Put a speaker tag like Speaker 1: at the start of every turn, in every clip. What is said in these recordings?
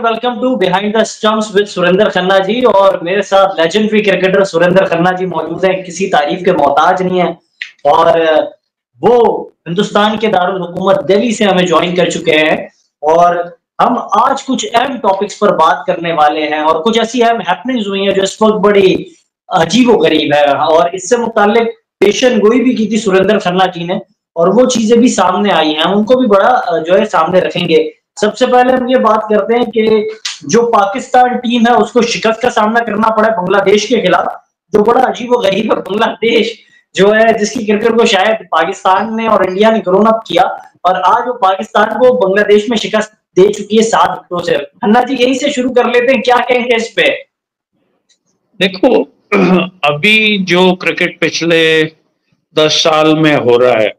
Speaker 1: And welcome to behind the stumps with Surendra Khanna ji. और मेरे साथ लेजेंडरी क्रिकेटर सुरेंद्र खन्ना जी मौजूद हैं, किसी तारीफ के मोहताज नहीं है। और वो हिंदुस्तान के दारुल हुकूमत दिल्ली से हमें ज्वाइन कर चुके हैं। और हम आज कुछ अहम टॉपिक्स पर बात करने वाले हैं और कुछ ऐसी अहम हैपनिंग्स हुई हैं जो इस वक्त बड़ी अजीबोगरीब है। और इससे मुताल्लिक पेशन गोई भी की थी सुरेंद्र खन्ना जी ने, और वो चीजें भी सामने आई हैं, उनको भी बड़ा जो है सामने रखेंगे। सबसे पहले हम ये बात करते हैं कि जो पाकिस्तान टीम है उसको शिकस्त का सामना करना पड़ा है बांग्लादेश के खिलाफ, जो बड़ा अजीब व गरीब है। बांग्लादेश जो है जिसकी क्रिकेट को शायद पाकिस्तान ने और इंडिया ने ग्रोन अप किया, और आज वो पाकिस्तान को बांग्लादेश में शिकस्त दे चुकी है 7 विकेटों से। खन्ना जी यहीं से शुरू कर लेते हैं, क्या कहेंगे इस पे?
Speaker 2: देखो, अभी जो क्रिकेट पिछले 10 साल में हो रहा है,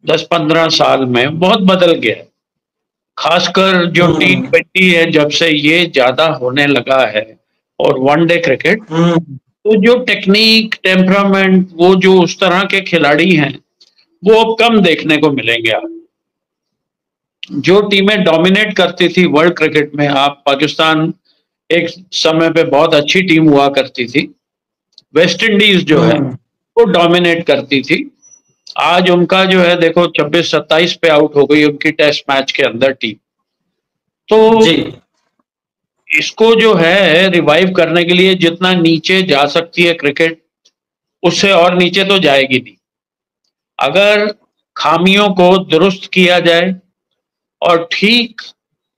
Speaker 2: 10-15 साल में बहुत बदल गया है। खासकर जो T20 है, जब से ये ज्यादा होने लगा है, और वनडे क्रिकेट, तो जो टेक्निक, टेम्परामेंट, वो जो उस तरह के खिलाड़ी हैं, वो अब कम देखने को मिलेंगे। आप जो टीमें डोमिनेट करती थी वर्ल्ड क्रिकेट में, आप पाकिस्तान एक समय पे बहुत अच्छी टीम हुआ करती थी। वेस्ट इंडीज जो है वो डोमिनेट करती थी। आज उनका जो है देखो 26-27 पे आउट हो गई उनकी टेस्ट मैच के अंदर टीम। तो इसको जो है रिवाइव करने के लिए जितना नीचे जा सकती है क्रिकेट, उससे और नीचे तो जाएगी नहीं। अगर खामियों को दुरुस्त किया जाए और ठीक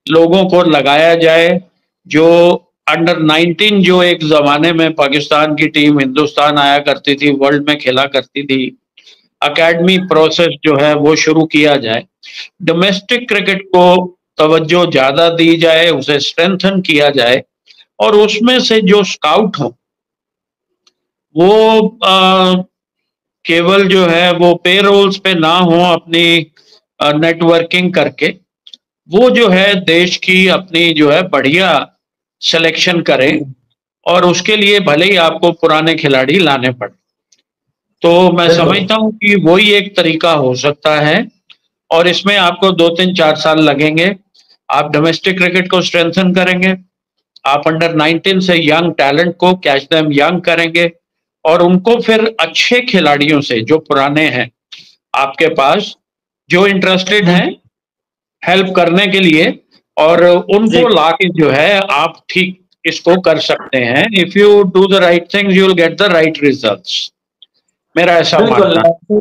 Speaker 2: लोगों को लगाया जाए, जो अंडर 19 जो एक जमाने में पाकिस्तान की टीम हिंदुस्तान आया करती थी, वर्ल्ड में खेला करती थी, अकेडमी प्रोसेस जो है वो शुरू किया जाए, डोमेस्टिक क्रिकेट को तवज्जो ज्यादा दी जाए, उसे स्ट्रेंथन किया जाए, और उसमें से जो स्काउट हो वो केवल जो है वो पे रोल्स पे ना हो, अपनी नेटवर्किंग करके वो जो है देश की अपनी जो है बढ़िया सिलेक्शन करें, और उसके लिए भले ही आपको पुराने खिलाड़ी लाने पड़े। तो मैं समझता हूं कि वही एक तरीका हो सकता है, और इसमें आपको 2-3-4 साल लगेंगे। आप डोमेस्टिक क्रिकेट को स्ट्रेंथन करेंगे, आप अंडर 19 से यंग टैलेंट को कैच देम यंग करेंगे, और उनको फिर अच्छे खिलाड़ियों से जो पुराने हैं आपके पास, जो इंटरेस्टेड हैं हेल्प करने के लिए, और उनको लाके जो है आप ठीक इसको कर सकते हैं। If you do the right things you will get the right results. मेरा ऐसा मानना है।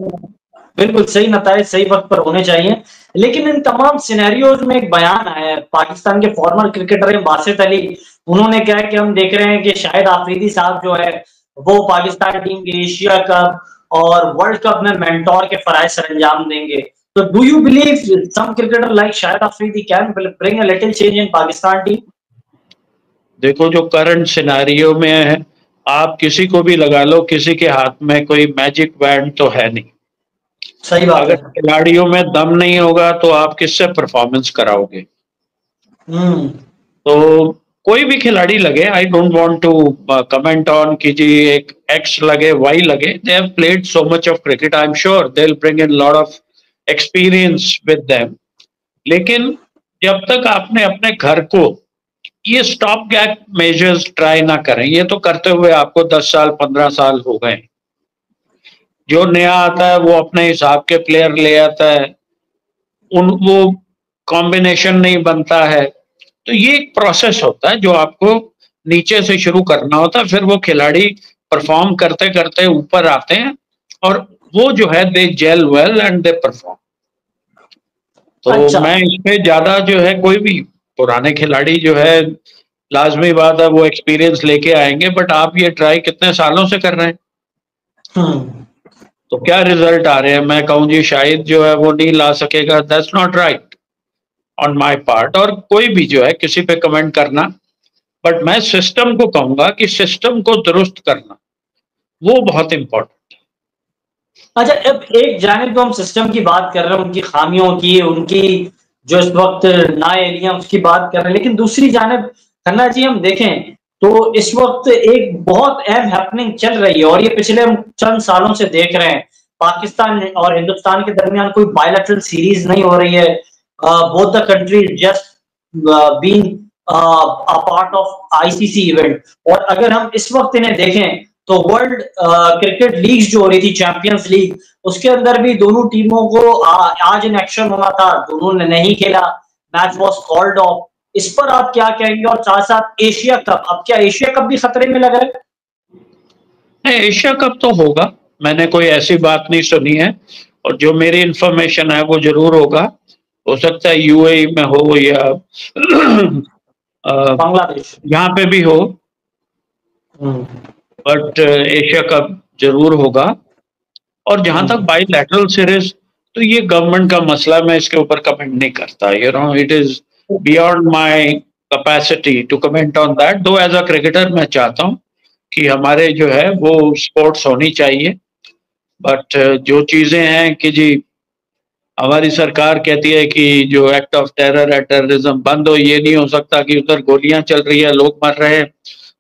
Speaker 1: बिल्कुल सही नताइज सही वक्त पर होने चाहिए। लेकिन इन तमाम सिनेरियोज में एक बयान आया है पाकिस्तान के फॉर्मर क्रिकेटर बासित अली। उन्होंने कहा कि हम देख रहे हैं कि शाहिद आफरीदी साहब जो है वो पाकिस्तान टीम के एशिया कप और वर्ल्ड कप में मेंटोर के फराइज सरंजाम देंगे। तो do you believe some cricketer like Shahid Afridi can bring a little change in Pakistan team?
Speaker 2: देखो, जो करंट सिनेरियो में है, आप किसी को भी लगा लो, किसी के हाथ में कोई मैजिक बैंड तो है नहीं।
Speaker 1: सही बात
Speaker 2: अगर खिलाड़ियों में दम नहीं होगा तो आप किससे परफॉर्मेंस कराओगे? तो कोई भी खिलाड़ी लगे, I don't want to comment on कि जी एक एक्स लगे, वाई लगे, they have played so much of cricket, I am sure they will bring in lot of experience with them. लेकिन जब तक आपने अपने घर को ये स्टॉप गैप मेजर्स ट्राई ना करें, ये तो करते हुए आपको 10 साल 15 साल हो गए। जो नया आता है वो अपने हिसाब के प्लेयर ले आता है, वो कॉम्बिनेशन नहीं बनता है। तो ये एक प्रोसेस होता है जो आपको नीचे से शुरू करना होता है, फिर वो खिलाड़ी परफॉर्म करते करते ऊपर आते हैं, और वो जो है they gel well and they perform. तो मैं इस पे ज्यादा जो है, कोई भी पुराने खिलाड़ी जो है, लाजमी बात है वो एक्सपीरियंस लेके आएंगे, बट आप ये ट्राई कितने सालों से कर रहे हैं? तो क्या रिजल्ट आ रहे हैं? मैं कहूँ जी शायद जो है वो नहीं ला सकेगा, that's not right on my part. और कोई भी जो है किसी पे कमेंट करना, बट मैं सिस्टम को कहूंगा कि सिस्टम को दुरुस्त करना वो बहुत इंपॉर्टेंट है।
Speaker 1: अच्छा, अब एक जानिब तो हम सिस्टम की बात कर रहे हैं, उनकी खामियों की, उनकी जो इस वक्त नाअहलियां उसकी बात कर रहे हैं, लेकिन दूसरी जानिब खन्ना जी हम देखें तो इस वक्त एक बहुत अहम हैपनिंग चल रही है, और ये पिछले हम चंद सालों से देख रहे हैं। पाकिस्तान और हिंदुस्तान के दरमियान कोई बायलैटरल सीरीज नहीं हो रही है। Both the countries just being a part of ICC event. और अगर हम इस वक्त इन्हें देखें तो वर्ल्ड क्रिकेट लीग जो हो रही थी, चैंपियंस लीग, उसके अंदर भी दोनों टीमों को आज इन एक्शन होना था, दोनों ने नहीं खेला, मैच वॉज कॉल्ड ऑफ। इस पर आप क्या कहेंगे? और साथ साथ एशिया कप, अब क्या एशिया कप भी खतरे में लग रहा है?
Speaker 2: नहीं, एशिया कप तो होगा, मैंने कोई ऐसी बात नहीं सुनी है, और जो मेरी इंफॉर्मेशन है वो जरूर होगा। हो सकता है यूएई में हो या
Speaker 1: बांग्लादेश,
Speaker 2: यहाँ पे भी हो, बट एशिया कप जरूर होगा। और जहां तक बाइलैटरल सीरीज, तो ये गवर्नमेंट का मसला, मैं इसके ऊपर कमेंट नहीं करता। You know, it is beyond my capacity to comment on that. Though as a cricketer मैं चाहता हूँ कि हमारे जो है वो स्पोर्ट्स होनी चाहिए, बट जो चीजें हैं कि जी हमारी सरकार कहती है कि जो एक्ट ऑफ टेरर है, टेररिज्म बंद हो, ये नहीं हो सकता कि उधर गोलियां चल रही है, लोग मर रहे हैं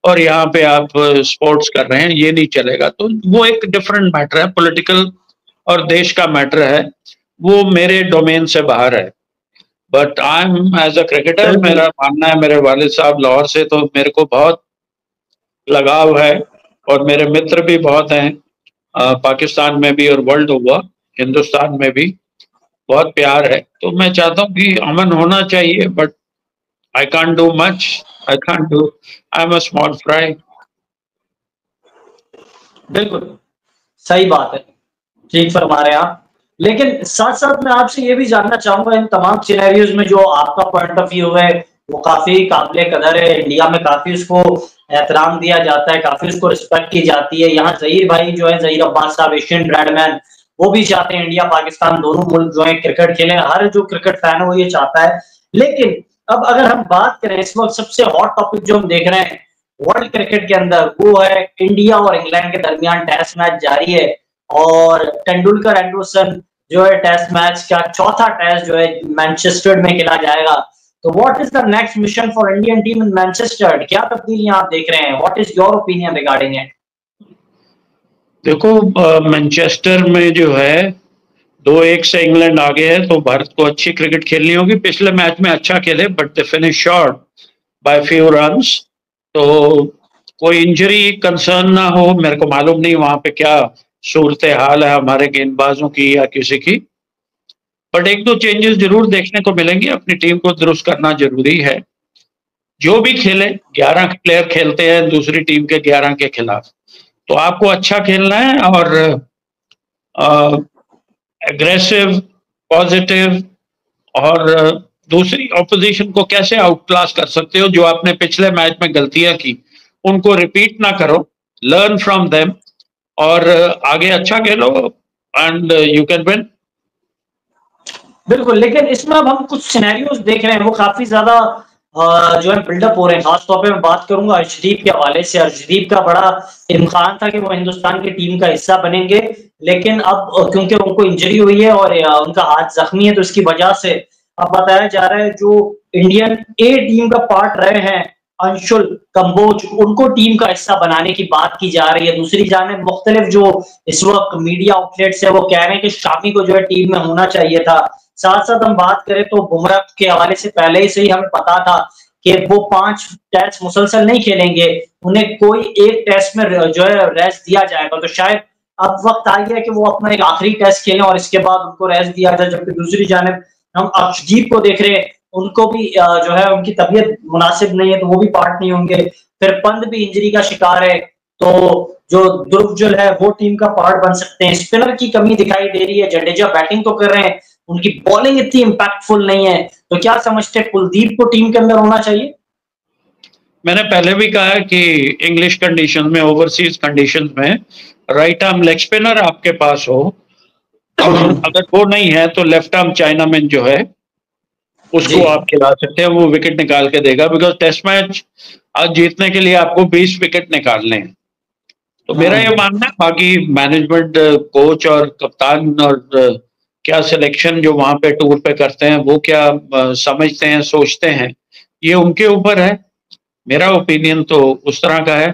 Speaker 2: और यहाँ पे आप स्पोर्ट्स कर रहे हैं, ये नहीं चलेगा। तो वो एक डिफरेंट मैटर है, पॉलिटिकल और देश का मैटर है, वो मेरे डोमेन से बाहर है। But I am as a cricketer, मेरा मानना है, मेरे वालिद साहब लाहौर से, तो मेरे को बहुत लगाव है और मेरे मित्र भी बहुत हैं, पाकिस्तान में भी और वर्ल्ड ओवर, हिंदुस्तान में भी बहुत प्यार है। तो मैं चाहता हूँ कि अमन होना चाहिए, but I can't do much, I can't do, I am a small fry.
Speaker 1: बिल्कुल सही बात है, ठीक फरमा रहे हैं आप। लेकिन साथ साथ मैं आपसे ये भी जानना चाहूंगा, इन तमाम सिनेरियोज में जो आपका पॉइंट ऑफ व्यू है वो काफी काबिल कदर है, इंडिया में काफी उसको एहतराम दिया जाता है, काफी उसको रिस्पेक्ट की जाती है। यहाँ जहीर भाई जो है, जहीर अब्बास साहब, एशियन ब्राडमैन, वो भी चाहते हैं इंडिया पाकिस्तान दोनों मुल्क जो है क्रिकेट खेलें, हर जो क्रिकेट फैन है वो ये चाहता है। लेकिन अब अगर हम बात करें, इस वक्त सबसे हॉट टॉपिक जो हम देख रहे हैं वर्ल्ड क्रिकेट के अंदर, वो है इंडिया और इंग्लैंड के दरमियान टेस्ट मैच जारी है। और तेंदुलकर एंडरसन जो है टेस्ट मैच का चौथा टेस्ट जो है मैनचेस्टर में खेला जाएगा। तो what is the next mission for Indian team in Manchester? क्या तब्दीलियां आप देख रहे हैं? What is your opinion regarding it?
Speaker 2: देखो, मैनचेस्टर में जो है 2-1 से इंग्लैंड आगे है, तो भारत को अच्छी क्रिकेट खेलनी होगी। पिछले मैच में अच्छा खेले, but they finish short by few runs. तो कोई इंजरी कंसर्न ना हो, मेरे को मालूम नहीं वहां पे क्या सूरत हाल है हमारे गेंदबाजों की या किसी की, बट एक दो चेंजेस जरूर देखने को मिलेंगे। अपनी टीम को दुरुस्त करना जरूरी है। जो भी खेले, 11 प्लेयर खेलते हैं दूसरी टीम के 11 के खिलाफ, तो आपको अच्छा खेलना है और एग्रेसिव, पॉजिटिव, और दूसरी ऑपोजिशन को कैसे आउटक्लास कर सकते हो, जो आपने पिछले मैच में गलतियां की उनको रिपीट ना करो, लर्न फ्रॉम देम, और आगे अच्छा खेलो एंड यू कैन विन।
Speaker 1: बिल्कुल, लेकिन इसमें अब हम कुछ सिनेरियोज देख रहे हैं वो काफी ज्यादा जो है बिल्डअप हो रहे हैं। खासतौर पे मैं बात करूंगा अर्शदीप के हवाले से। अर्शदीप का बड़ा इम्कान था कि वो हिंदुस्तान की टीम का हिस्सा बनेंगे, लेकिन अब क्योंकि उनको इंजरी हुई है और उनका हाथ जख्मी है, तो इसकी वजह से अब बताया जा रहा है जो इंडियन ए टीम का पार्ट रहे हैं अंशुल कंबोज, उनको टीम का हिस्सा बनाने की बात की जा रही है। दूसरी जानिब मुख्तलिफ जो इस वक्त मीडिया आउटलेट्स है वो कह रहे हैं कि शामी को जो है टीम में होना चाहिए था। साथ साथ हम बात करें तो बुमराह के हवाले से पहले से ही हमें पता था कि वो 5 टेस्ट मुसलसल नहीं खेलेंगे, उन्हें कोई एक टेस्ट में जो है रेस्ट दिया जाएगा। तो शायद अब वक्त आ गया कि वो अपना एक आखिरी टेस्ट खेलें और इसके बाद उनको रेस्ट दिया जाए। जबकि दूसरी जानिब हम अर्शदीप को देख रहे हैं, उनको भी जो है उनकी तबीयत मुनासिब नहीं है, तो वो भी पार्ट नहीं होंगे। फिर पंत भी इंजरी का शिकार है, तो जो ध्रुव है वो टीम का पार्ट बन सकते हैं। स्पिनर की कमी दिखाई दे रही है, जडेजा बैटिंग तो कर रहे हैं, उनकी बॉलिंग इतनी इंपैक्टफुल नहीं है। तो क्या समझते हैं, कुलदीप को टीम के अंदर होना चाहिए?
Speaker 2: मैंने पहले भी कहा है कि इंग्लिश कंडीशन में, ओवरसीज कंडीशन में, राइट आर्म लेग स्पिनर आपके पास हो, अगर वो नहीं है तो लेफ्ट आर्म चाइनामैन जो है उसको आप खिला सकते हैं, वो विकेट निकाल के देगा। बिकॉज टेस्ट मैच आज जीतने के लिए आपको 20 विकेट निकालने हैं। तो मेरा ये मानना है, बाकी मैनेजमेंट, कोच और कप्तान और क्या सिलेक्शन जो वहां पे टूर पे करते हैं वो क्या समझते हैं, सोचते हैं, ये उनके ऊपर है। मेरा ओपिनियन तो उस तरह का है।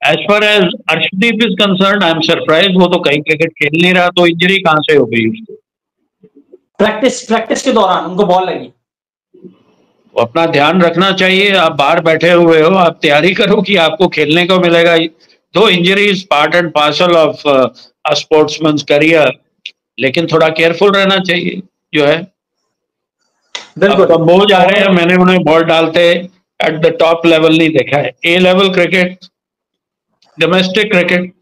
Speaker 2: As far as Arshdeep is concern, I am surprise, वो तो कहीं क्रिकेट खेल नहीं रहा, तो इंजरी कहां से हो गई उसको?
Speaker 1: प्रैक्टिस के दौरान उनको बॉल लगी।
Speaker 2: तो अपना ध्यान रखना चाहिए। आप बाहर बैठे हुए हो, आप तैयारी करो कि आपको खेलने को मिलेगा। Though injury is part and parcel of a sportsman's career, लेकिन थोड़ा केयरफुल रहना चाहिए जो है। अब
Speaker 1: बिल्कुल।
Speaker 2: कंबोज आ रहे हैं,
Speaker 1: और
Speaker 2: मैंने उन्हें बॉल डालते एट द टॉप लेवल नहीं देखा है। ए लेवल क्रिकेट, डोमेस्टिक क्रिकेट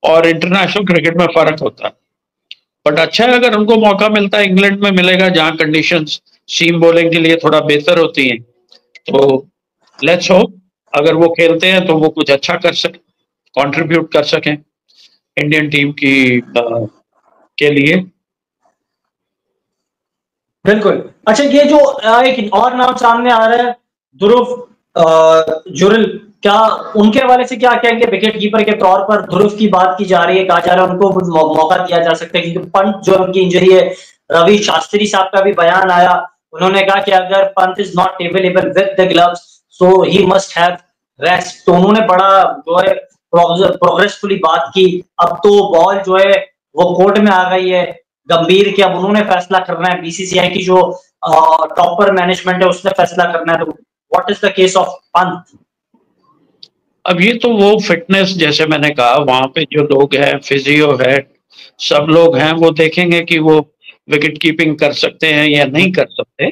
Speaker 2: और इंटरनेशनल क्रिकेट में फर्क होता है। बट अच्छा है अगर उनको मौका मिलता है, इंग्लैंड में मिलेगा जहां कंडीशंस सीम बॉलिंग के लिए थोड़ा बेहतर होती हैं। तो लेट्स होप अगर वो खेलते हैं तो वो कुछ अच्छा कर सके, कंट्रीब्यूट कर सकें इंडियन टीम की के लिए।
Speaker 1: बिल्कुल। अच्छा, ये जो एक और नाम सामने आ रहा है, ध्रुव जुरल, क्या उनके हवाले से क्या कहेंगे? विकेट कीपर के तौर पर ध्रुव की बात की जा रही है, कहा जा रहा है उनको कुछ मौका दिया जा सकता है, क्योंकि पंत जो उनकी इंजरी है, रवि शास्त्री साहब का भी बयान आया, उन्होंने कहा कि अगर Pant is not available with the gloves so he must have rest. तो उन्होंने बड़ा जो है प्रोग्रेसफुली बात की। अब तो बॉल जो है वो कोर्ट में आ गई है गंभीर के, अब उन्होंने फैसला करना है, बीसीसीआई की जो टॉपर मैनेजमेंट है उसने फैसला करना है। तो what is the case of Pant?
Speaker 2: अब ये तो वो फिटनेस, जैसे मैंने कहा, वहां पे जो लोग हैं, फिजियो है, सब लोग हैं, वो देखेंगे कि वो विकेट कीपिंग कर सकते हैं या नहीं कर सकते।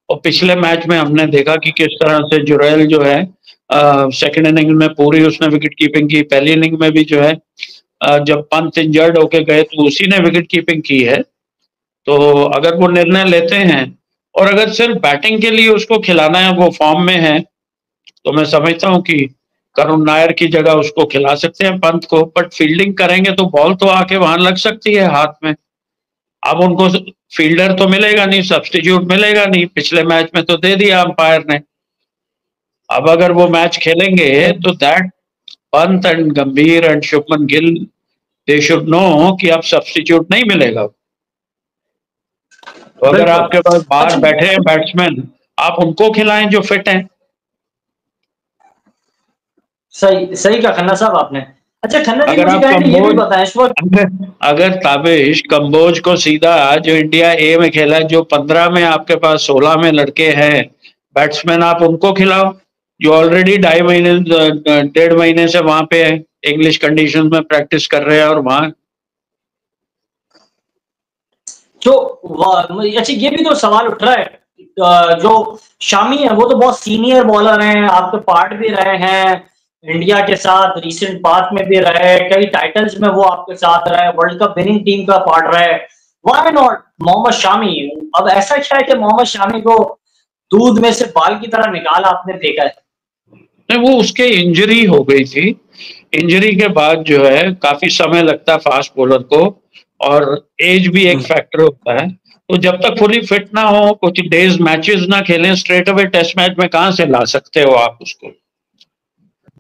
Speaker 2: और पिछले मैच में हमने देखा कि किस तरह से जुरैल जो है सेकंड इनिंग में पूरी उसने विकेट कीपिंग की। पहली इनिंग में भी जो है जब पंत इंजर्ड होके गए तो उसी ने विकेट कीपिंग की है। तो अगर वो निर्णय लेते हैं और अगर सिर्फ बैटिंग के लिए उसको खिलाना है, वो फॉर्म में है, तो मैं समझता हूँ कि करुण नायर की जगह उसको खिला सकते हैं पंत को। बट फील्डिंग करेंगे तो बॉल तो आके वहां लग सकती है हाथ में। अब उनको फील्डर तो मिलेगा नहीं, सब्स्टिट्यूट मिलेगा नहीं, पिछले मैच में तो दे दिया अंपायर ने। अब अगर वो मैच खेलेंगे तो दैट पंत एंड गंभीर and Shubman Gill they should know कि अब सब्स्टिट्यूट नहीं मिलेगा। तो अगर
Speaker 1: बिल्कुल।
Speaker 2: आपके पास बाहर
Speaker 1: अच्छा,
Speaker 2: बैठे हैं बैट्समैन, आप उनको खिलाएं जो फिट हैं।
Speaker 1: सही सही कहा खन्ना साहब आपने। अच्छा खन्ना जी,
Speaker 2: अगर
Speaker 1: मुझे
Speaker 2: आप
Speaker 1: काइंडली ये भी
Speaker 2: कंबोज
Speaker 1: बताएं इस वक्त।
Speaker 2: अगर अगर ताबिश कंबोज को सीधा जो इंडिया ए में खेला है, जो 15 में आपके पास 16 में लड़के हैं बैट्समैन, आप उनको खिलाओ जो ऑलरेडी 2.5 महीने 1.5 महीने से वहां पे है, इंग्लिश कंडीशन में प्रैक्टिस कर रहे हैं और वहां।
Speaker 1: जो अच्छा, ये भी तो सवाल उठ रहा है, जो शामी है वो तो बहुत सीनियर बॉलर हैं, आपके पार्ट भी रहे हैं इंडिया के साथ, रीसेंट पास्ट में भी रहे, कई टाइटल्स में वो आपके साथ रहे, वर्ल्ड कप विनिंग टीम का पार्ट रहे। Why not Mohammed Shami? अब ऐसा क्या है कि मोहम्मद शामी को दूध में से बाल की तरह निकाला आपने फेंका है?
Speaker 2: नहीं, वो उसके इंजरी हो गई थी। इंजरी के बाद जो है काफी समय लगता है फास्ट बॉलर को, और एज भी एक फैक्टर होता है। तो जब तक फुली फिट ना हो, कुछ डेज मैचेस ना खेलें, स्ट्रेट अवे टेस्ट मैच में कहां से ला सकते हो आप उसको?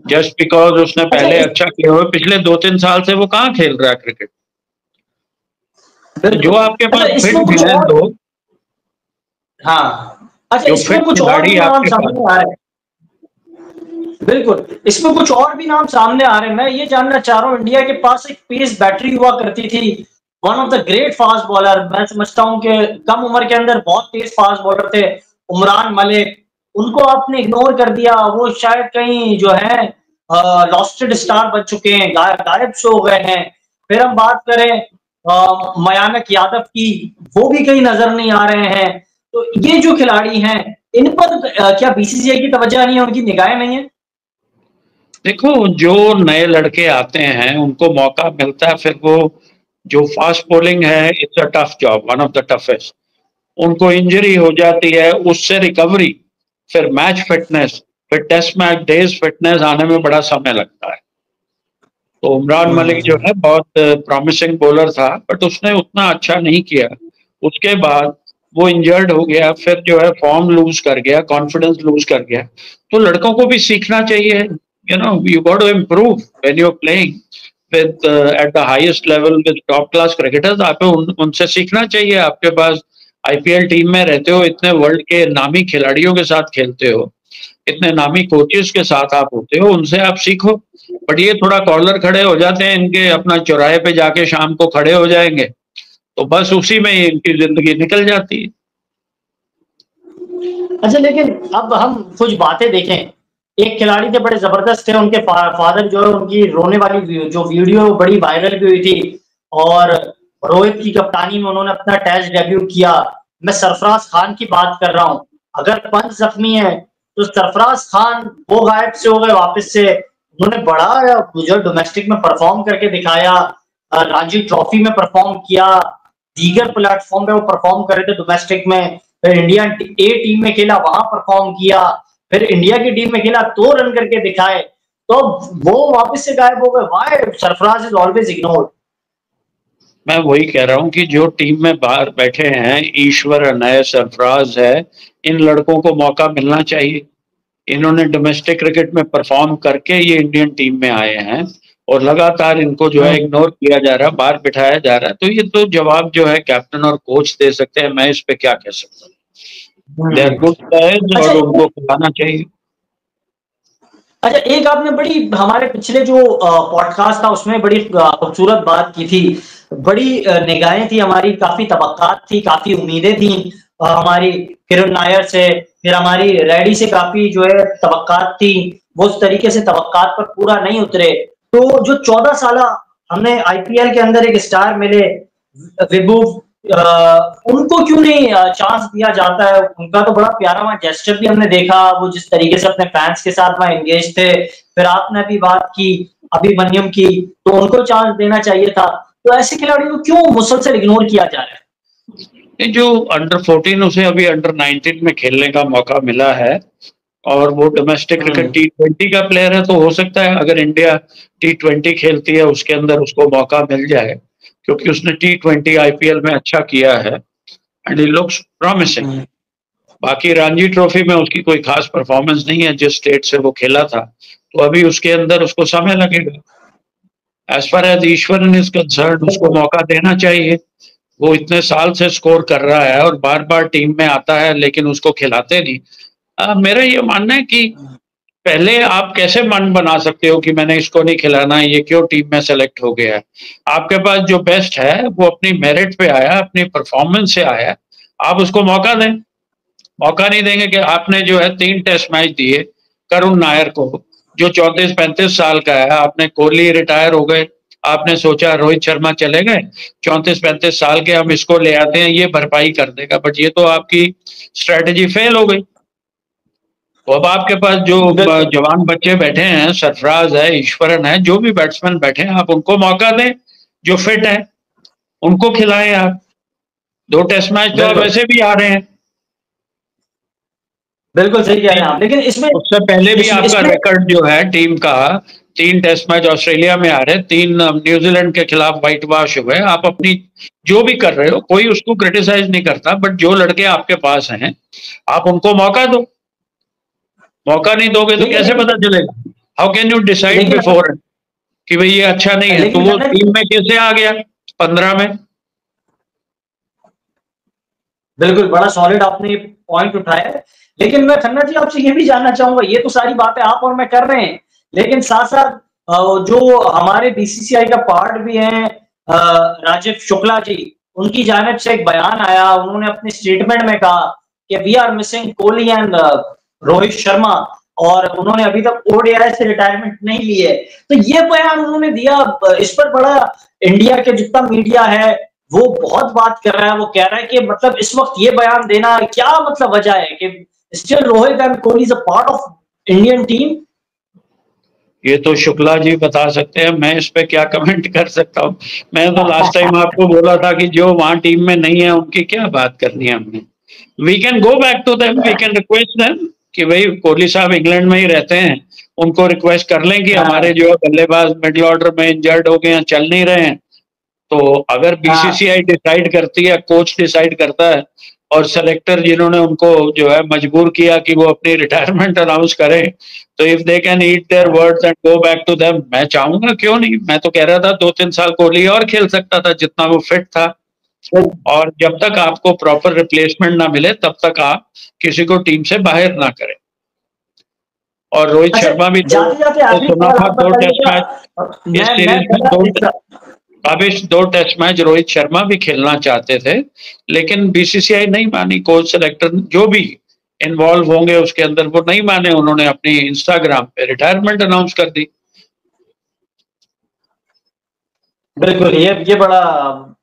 Speaker 2: जस्ट बिकॉज उसने
Speaker 1: अच्छा
Speaker 2: पहले अच्छा किया हुआ, पिछले 2-3 साल से वो कहाँ खेल रहा है क्रिकेट। तो जो
Speaker 1: बिल्कुल।
Speaker 2: आपके
Speaker 1: अच्छा,
Speaker 2: पास
Speaker 1: इसमें
Speaker 2: फिट
Speaker 1: कुछ
Speaker 2: हैं
Speaker 1: और,
Speaker 2: लोग,
Speaker 1: हाँ, अच्छा
Speaker 2: जो
Speaker 1: इसमें
Speaker 2: फिट
Speaker 1: कुछ और
Speaker 2: खिलाड़ी
Speaker 1: भी नाम
Speaker 2: आपके पास।
Speaker 1: सामने आ रहे हैं। बिल्कुल, इसमें कुछ और भी नाम सामने आ रहे हैं। मैं ये जानना चाह रहा हूँ, इंडिया के पास एक पेस बैटरी हुआ करती थी, one of the great fast bowler, मैं समझता हूँ कि कम उम्र के अंदर बहुत तेज फास्ट बॉलर थे, उमरान मलिक। उनको आपने इग्नोर कर दिया, वो शायद कहीं जो है लॉस्टेड स्टार बन चुके हैं, गायब से हो गए हैं। फिर हम बात करें मयांक यादव की, वो भी कहीं नजर नहीं आ रहे हैं। तो ये जो खिलाड़ी हैं, इन पर क्या बीसीसीआई की तवज्जो नहीं है, उनकी निगाहें नहीं है?
Speaker 2: देखो, जो नए लड़के आते हैं उनको मौका मिलता है, फिर वो जो फास्ट बॉलिंग है, it's a tough job, one of the toughest. उनको इंजरी हो जाती है, उससे रिकवरी, फिर मैच फिटनेस, फिर टेस्ट मैच डेज फिटनेस आने में बड़ा समय लगता है। तो उमरान मलिक जो है बहुत प्रॉमिसिंग बॉलर था, बट उसने उतना अच्छा नहीं किया। उसके बाद वो इंजर्ड हो गया, फिर जो है फॉर्म लूज कर गया, कॉन्फिडेंस लूज कर गया। तो लड़कों को भी सीखना चाहिए, you got to improve when you are playing with at the highest level with top class cricketers. आपको उनसे सीखना चाहिए। आपके पास आईपीएल टीम में रहते हो, इतने वर्ल्ड के नामी खिलाड़ियों के साथ खेलते हो, इतने नामी कोचेस के साथ आप होते हो, उनसे आप सीखो। बट ये थोड़ा कॉर्नर खड़े हो जाते हैं इनके, अपना चौराहे पे जाके शाम को खड़े हो जाएंगे, तो बस उसी में ही इनकी जिंदगी निकल जाती है।
Speaker 1: अच्छा, लेकिन अब हम कुछ बातें देखें। एक खिलाड़ी थे बड़े जबरदस्त थे, उनके फादर जो है, उनकी रोने वाली जो वीडियो बड़ी वायरल भी हुई थी, और रोहित की कप्तानी में उन्होंने अपना टेस्ट डेब्यू किया। मैं सरफराज खान की बात कर रहा हूं। अगर पंच जख्मी है तो सरफराज खान वो गायब से हो गए वापस से। उन्होंने बड़ा जो डोमेस्टिक में परफॉर्म करके दिखाया, रणजी ट्रॉफी में परफॉर्म किया, दीगर प्लेटफॉर्म पे वो परफॉर्म कर रहे थे डोमेस्टिक में। फिर इंडिया ए टीम में खेला, वहां परफॉर्म किया, फिर इंडिया की टीम में खेला तो रन करके दिखाए। तो वो वापस से गायब हो गए। Why Sarfaraz is always ignored?
Speaker 2: मैं वही कह रहा हूँ कि जो टीम में बाहर बैठे हैं, ईश्वरन है, सरफराज है, इन लड़कों को मौका मिलना चाहिए। इन्होंने डोमेस्टिक क्रिकेट में परफॉर्म करके ये इंडियन टीम में आए हैं, और लगातार इनको जो है इग्नोर किया जा रहा है, बाहर बिठाया जा रहा है। तो ये तो जवाब जो है कैप्टन और कोच दे सकते हैं, मैं इस पे क्या कह सकता हूँ। दे आर गुड प्लेयर्स
Speaker 1: अच्छा,
Speaker 2: और उनको खिलाना चाहिए।
Speaker 1: अच्छा, एक आपने बड़ी हमारे पिछले जो पॉडकास्ट था उसमें बड़ी खूबसूरत बात की थी। बड़ी निगाहें थी हमारी, काफी तवक्कात थी, काफी उम्मीदें थी हमारी किरण नायर से, फिर हमारी रेडी से काफी जो है तवक्कात थी। वो उस तरीके से तवक्कात पर पूरा नहीं उतरे। तो जो 14 साल हमने आईपीएल के अंदर एक स्टार मिले, विभू, उनको क्यों नहीं चांस दिया जाता है? उनका तो बड़ा प्यारा वहां जेस्चर भी हमने देखा, वो जिस तरीके से अपने फैंस के साथ वहां एंगेज थे। फिर आपने भी बात की अभिमन्युम की, तो उनको चांस देना चाहिए था। तो ऐसे खिलाड़ियों को क्यों मुसलसल इग्नोर किया जा रहा है?
Speaker 2: ये जो अंडर 14 उसे अभी अंडर 19 में खेलने का मौका मिला है, और वो डोमेस्टिक क्रिकेट T20 का प्लेयर है, तो हो सकता है अगर इंडिया T20 खेलती है उसके अंदर उसको मौका मिल जाए, क्योंकि उसने T20 आईपीएल में अच्छा किया है एंड ही लुक्स प्रॉमिसिंग। बाकी रणजी ट्रॉफी में उसकी कोई खास परफॉर्मेंस नहीं है जिस स्टेट से वो खेला था, तो अभी उसके अंदर उसको समय लगेगा। As far as Easwaran is concern, उसको मौका देना चाहिए। वो इतने साल से स्कोर कर रहा है और बार बार टीम में आता है, लेकिन उसको खिलाते नहीं। मेरा ये मानना है कि पहले आप कैसे मन बना सकते हो कि मैंने इसको नहीं खिलाना, ये क्यों टीम में सेलेक्ट हो गया है। आपके पास जो बेस्ट है वो अपनी मेरिट पे आया, अपनी परफॉर्मेंस से आया, आप उसको मौका दें। मौका नहीं देंगे कि आपने जो है 3 टेस्ट मैच दिए करुण नायर को, जो 34-35 साल का है। आपने कोहली रिटायर हो गए, आपने सोचा रोहित शर्मा चले गए, 34-35 साल के हम इसको ले आते हैं, ये भरपाई कर देगा, बट ये तो आपकी स्ट्रेटेजी फेल हो गई। तो अब आपके पास जो जवान बच्चे बैठे हैं, सरफराज है, ईश्वरन है, जो भी बैट्समैन बैठे हैं, आप उनको मौका दें। जो फिट है उनको खिलाएं आप। 2 टेस्ट मैच तो अब वैसे भी आ रहे हैं।
Speaker 1: बिल्कुल सही कह रहे हैं आप, लेकिन इसमें
Speaker 2: उससे पहले भी आपका रिकॉर्ड जो है टीम का, 3 टेस्ट मैच ऑस्ट्रेलिया में आ रहे, 3 न्यूजीलैंड के खिलाफ व्हाइट वॉश हुए। आप अपनी जो भी कर रहे हो, कोई उसको क्रिटिसाइज नहीं करता, बट जो लड़के आपके पास हैं आप उनको मौका दो। मौका नहीं दोगे तो कैसे पता चलेगा? How can you decide before कि भाई ये अच्छा नहीं है? तो वो टीम में कैसे आ गया 15 में?
Speaker 1: बिल्कुल, बड़ा सॉलिड आपने पॉइंट उठाया है। लेकिन मैं खन्ना जी आपसे ये भी जानना चाहूंगा, ये तो सारी बातें आप और मैं कर रहे हैं, लेकिन साथ साथ जो हमारे बीसीसीआई का पार्ट भी है, राजीव शुक्ला जी, उनकी जानिब से एक बयान आया। उन्होंने अपने स्टेटमेंट में कहा कि we are missing Kohli and Rohit Sharma, और उन्होंने अभी तक ओडीआई से रिटायरमेंट नहीं ली है। तो ये बयान उन्होंने दिया, इस पर बड़ा इंडिया के जितना मीडिया है वो बहुत बात कर रहा है। वो कह रहा है कि मतलब इस वक्त ये बयान देना क्या मतलब वजह है कि still Rohit and Kohli is a part of Indian team?
Speaker 2: ये तो शुक्ला जी बता सकते हैं, मैं इस पे क्या कमेंट कर सकता हूँ। मैं तो लास्ट टाइम आपको बोला था कि जो वहां टीम में नहीं है उनकी क्या बात करनी है हमने। We can go back to them, we can request them कि भाई कोहली साहब इंग्लैंड में ही रहते हैं, उनको रिक्वेस्ट कर लें कि हमारे जो है बल्लेबाज मिडिल ऑर्डर में इंजर्ड हो गए हैं, चल नहीं रहे हैं। तो अगर बीसीसीआई डिसाइड करती है, कोच डिसाइड करता है, और सेलेक्टर जिन्होंने उनको जो है मजबूर किया कि वो अपनी रिटायरमेंट अनाउंस करें, तो if they can eat their words and go back to them, मैं चाहूंगा, क्यों नहीं। मैं तो कह रहा था 2-3 साल कोहली और खेल सकता था जितना वो फिट था, और जब तक आपको प्रॉपर रिप्लेसमेंट ना मिले तब तक आप किसी को टीम से बाहर ना करें। और रोहित शर्मा भी सुना था 2 टेस्ट मैच इस सीरीज में, अभी 2 टेस्ट मैच रोहित शर्मा भी खेलना चाहते थे, लेकिन बीसीसीआई नहीं मानी, कोच सेलेक्टर जो भी इन्वॉल्व होंगे उसके अंदर, वो नहीं माने, उन्होंने अपनी इंस्टाग्राम पे रिटायरमेंट अनाउंस कर दी।
Speaker 1: बिल्कुल, ये बड़ा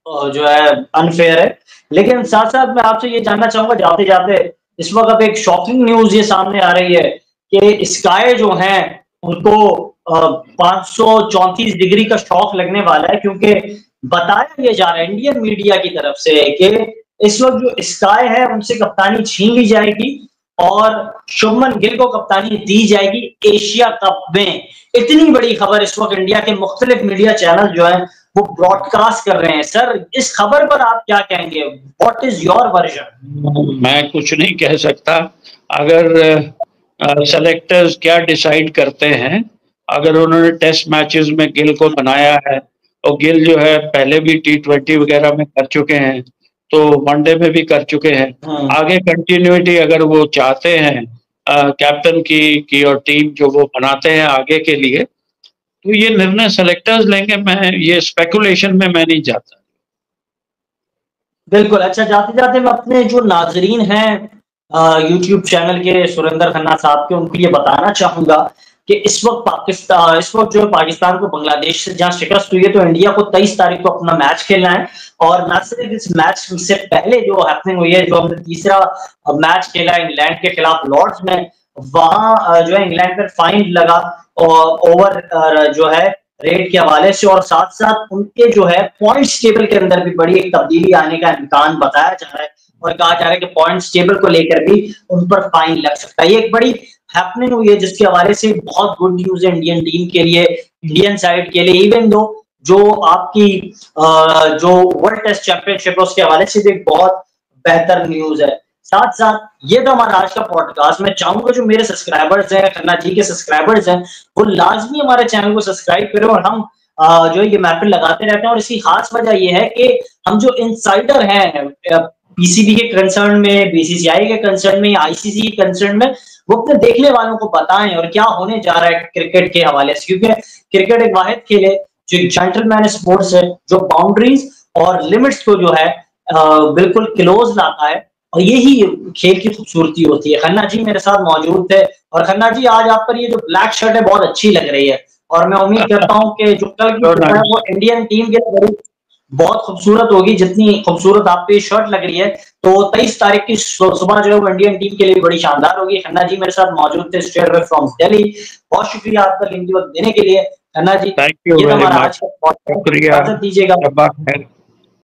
Speaker 1: जो है अनफेयर है। लेकिन साथ साथ मैं आपसे ये जानना चाहूंगा जाते जाते, इस वक्त अब एक शॉकिंग न्यूज ये सामने आ रही है कि स्काई जो है उनको 534 डिग्री का शॉक लगने वाला है, क्योंकि बताया ये जा रहा है इंडियन मीडिया की तरफ से कि इस वक्त जो स्काई है उनसे कप्तानी छीन ली जाएगी और शुभमन गिल को कप्तानी दी जाएगी एशिया कप में। इतनी बड़ी खबर इस वक्त इंडिया के मुख्तलिफ मीडिया चैनल जो है वो ब्रॉडकास्ट कर रहे हैं। सर, इस खबर पर आप क्या कहेंगे? What is your version?
Speaker 2: मैं कुछ नहीं कह सकता। अगर सेलेक्टर्स क्या डिसाइड करते हैं, अगर उन्होंने टेस्ट मैचेस में गिल को बनाया है, और गिल जो है पहले भी T20 वगैरह में कर चुके हैं, तो वनडे में भी कर चुके हैं, आगे कंटिन्यूटी अगर वो चाहते हैं कैप्टन की और टीम जो वो बनाते हैं आगे के लिए, तो ये निर्णय सेलेक्टर्स लेंगे। मैं ये स्पेकुलेशन में मैं नहीं जाता।
Speaker 1: बिल्कुल। अच्छा, जाते जाते मैं अपने जो नाजरीन हैं यूट्यूब चैनल के सुरेंद्र खन्ना साहब के, उनको ये बताना चाहूंगा कि इस वक्त जो पाकिस्तान को बांग्लादेश से जहां शिकस्त हुई है, तो इंडिया को 23 तारीख को अपना मैच खेलना है। और न सिर्फ इस मैच से पहले जो हैपनिंग हुई है, जो हमने तीसरा मैच खेला इंग्लैंड के खिलाफ लॉर्ड्स में, वहां जो है इंग्लैंड पर फाइन लगा और ओवर जो है रेट के हवाले से, और साथ साथ उनके जो है पॉइंट्स टेबल के अंदर भी बड़ी एक तब्दीली आने का इम्कान बताया जा रहा है, और कहा जा रहा है कि पॉइंट्स टेबल को लेकर भी उन पर फाइन लग सकता है। ये एक बड़ी हैपनिंग हुई है जिसके हवाले से बहुत गुड न्यूज है इंडियन टीम के लिए, इंडियन साइड के लिए। इवन दो जो आपकी जो वर्ल्ड टेस्ट चैंपियनशिप है उसके हवाले से भी एक बहुत बेहतर न्यूज है। साथ साथ ये तो हमारा आज का पॉडकास्ट। मैं चाहूंगा जो मेरे सब्सक्राइबर्स हैं, खन्ना जी के सब्सक्राइबर्स हैं, वो लाजमी हमारे चैनल को सब्सक्राइब करें, और हम जो ये महफिल लगाते रहते हैं। और इसकी खास वजह ये है कि हम जो इनसाइडर हैं पीसीबी के कंसर्न में, बीसीसीआई के कंसर्न में, आईसीसी के कंसर्न में, वो अपने देखने वालों को बताएं और क्या होने जा रहा है क्रिकेट के हवाले से। क्योंकि क्रिकेट एक वाहिद खेल है जो एक जेंटलमैन स्पोर्ट्स है, जो बाउंड्रीज और लिमिट्स को जो है बिल्कुल क्लोज लाता है, और यही खेल की खूबसूरती होती है। खन्ना जी मेरे साथ मौजूद थे, और खन्ना जी आज आप पर ये जो ब्लैक शर्ट है बहुत अच्छी लग रही है, और मैं उम्मीद करता हूँ कि जो कल की है वो इंडियन टीम के लिए बहुत खूबसूरत होगी, जितनी खूबसूरत आप पे शर्ट लग रही है। तो 23 तारीख की सुबह जो है वो इंडियन टीम के लिए बड़ी शानदार होगी। खन्ना जी मेरे साथ मौजूद थे स्ट्रेट अवे फ्रॉम दिल्ली। बहुत शुक्रिया आपका कीमती वक्त देने के लिए खन्ना जी।
Speaker 2: थैंक यू,
Speaker 1: ये हमारा आज का
Speaker 2: शुक्रिया,
Speaker 1: दीजिएगा।